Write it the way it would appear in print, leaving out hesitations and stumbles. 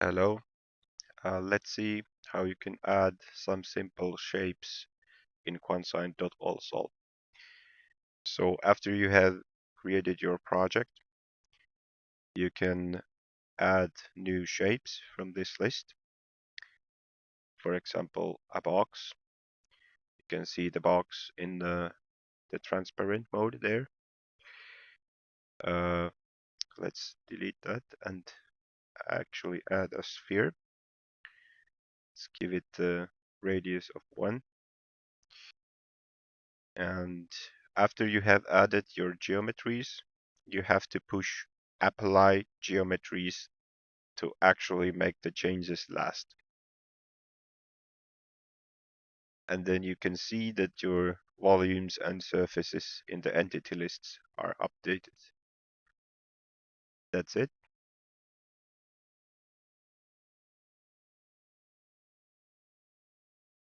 Hello. Let's see how you can add some simple shapes in Quanscient.Allsolve. So after you have created your project, you can add new shapes from this list. For example, a box. You can see the box in the transparent mode there. Uh, let's delete that and actually add a sphere. Let's give it a radius of 1. And after you have added your geometries, you have to push apply geometries to actually make the changes last. And then you can see that your volumes and surfaces in the entity lists are updated. That's it.